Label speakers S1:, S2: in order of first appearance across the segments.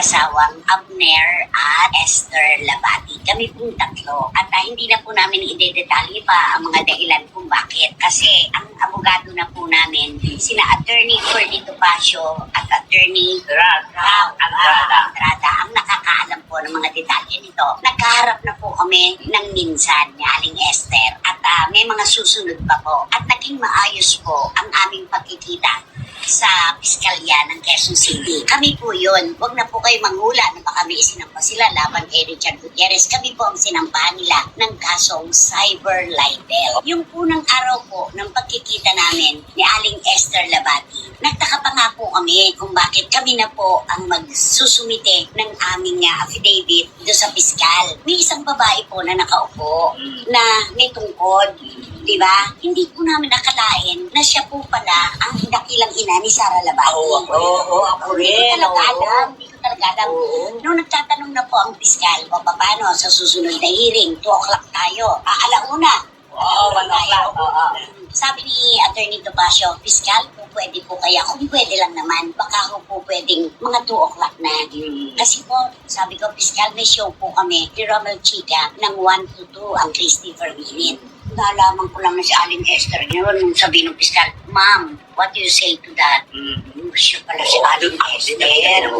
S1: mag-asawang Abner at Esther Labati. Kami pong tatlo. At hindi na po namin idedetalye pa ang mga dahilan kung bakit. Kasi ang abogado na po namin, sina Attorney Ferdy Topacio at Attorney Rao Andrada, ang nakakaalam po ng mga detalye nito. Nagkaharap na po kami ng minsan ni Aling Esther at may mga susunod pa po. At naging maayos po ang aming pagkikita sa Piskalya ng Quezon City. Kami po yun. Huwag na po kayo manghula na baka may isinampa sila laban kay Richard Gutierrez. Kami po ang sinampahan nila ng kasong cyber libel. Yung unang araw po ng pagkikita namin ni Aling Esther Labati, nagtaka pa nga po kami kung bakit kami na po ang magsusumite ng aming affidavit do sa piskal. May isang babae po na nakaupo na may tungkod. Diba? Hindi po namin akalain na siya po pala ang dakilang ina ni Sara Labati.
S2: Ako rin.
S1: Hindi ko talaga alam. Nung nagtatanong na po ang piskal, o paano sa susunod na hearing, 2 o'clock tayo. Alauna. Sabi ni Attorney Topacio, piskal, po pwede po kaya, kung pwede lang naman, baka po pwedeng mga 2 o'clock na. Kasi po, sabi ko, piskal, may show po kami, ni Romel Chica, ng 1 to 2 ang Christopher Minute. Nalaman ko lang na si Aling Esther ngayon nung sabi ng piskal, Ma'am, what do you say to that? Siya pala si Aling Esther.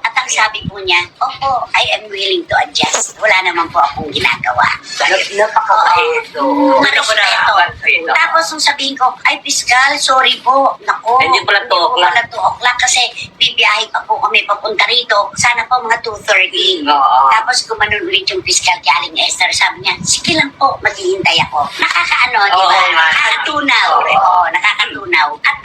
S1: At ang sabi po niya, opo, I am willing to adjust. Wala naman po akong ginagawa.
S2: Napakakaeto.
S1: Respeto. Tapos nung sabihin ko, ay piskal, sorry po. Nako,
S2: Hindi pala 2 o'clock.
S1: 2 o'clock kasi bibiyahe pa po kami papunta rito. Sana po mga 2:30. Tapos gumanon ulit yung piskal kay Aling Esther. Sabi niya, sige lang po, maghihintay ako. Nakakaano, di ba? Nakakatunaw. Nakakatunaw. At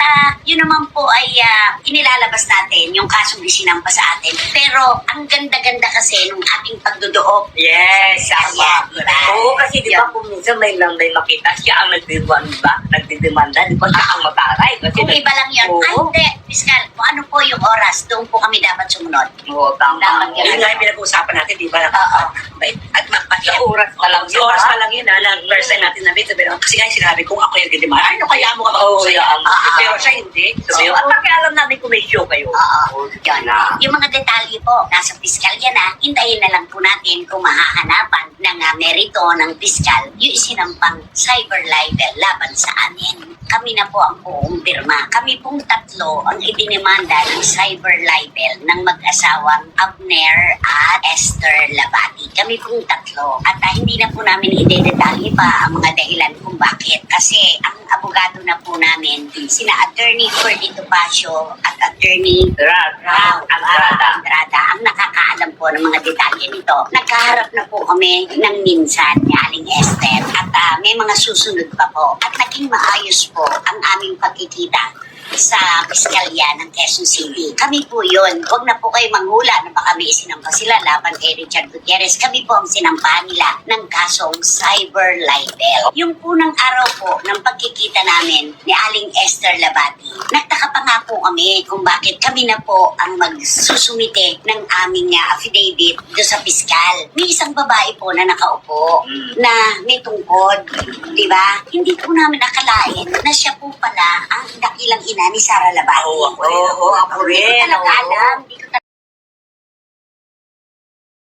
S1: yun naman po ay inilalabas natin yung kasong isinampa sa atin. Pero ang ganda-ganda kasi nung ating pagdudoob.
S2: Yes,
S1: Kaya, diba?
S2: Oo, kasi di ba kung minsan may makita, siya ang nagdidemanda, di ba siya ang mataray? Kasi
S1: Kung iba lang yun, ay hindi, piskal, kung ano po yung oras, doon po kami dapat sumunod.
S2: Oo, tama.
S1: Dapat yun.
S3: Yun nga yung pinag-uusapan natin, di ba? At
S2: Sa oras pa lang
S3: sa oras pa lang yun, na first time natin na video. Kasi nga yung sinabi kong ako yung gandima. Ay, no, kaya mo ka mag-usaya. Pero siya hindi. So,
S2: At pakialam namin kung may show kayo.
S1: Yun. Yung mga detalye po, nasa piskalya na, hintayin na lang po natin kung mahahanapan ng merito ng piskal yung isinampang cyber libel laban sa amin. Kami na po ang puumpirma. Kami pong tatlo ang idinimanda ng cyber libel ng mag-asawang Abner at Esther Labati. Kami pong tatlo. At hindi na po namin idedetalye pa ang mga dahilan kung bakit. Kasi ang abogado na po namin, sina Attorney Ferdy Topacio at Attorney Rao Andrada, ang nakakaalam po ng mga detalye nito. Nagkaharap na po kami ng minsan ni Aling Esther at may mga susunod pa po. At naging maayos po ang aming pagkikita sa Piskalya ng Quezon City. Kami po yun. Huwag na po kayo manghula na baka may isinampa sila laban kay Richard Gutierrez. Kami po ang sinampahan nila ng kasong cyber libel. Yung unang araw po ng pagkikita namin ni Aling Esther Labati, nagtaka pa nga po kami kung bakit kami na po ang magsusumite ng aming affidavit do sa piskal. May isang babae po na nakaupo na may tungkod. Diba? Hindi po namin akalain na siya po pala ang dakilang ina ni Sara Labati.
S2: Ako rin.
S1: Hindi ko talaga alam. Hindi ko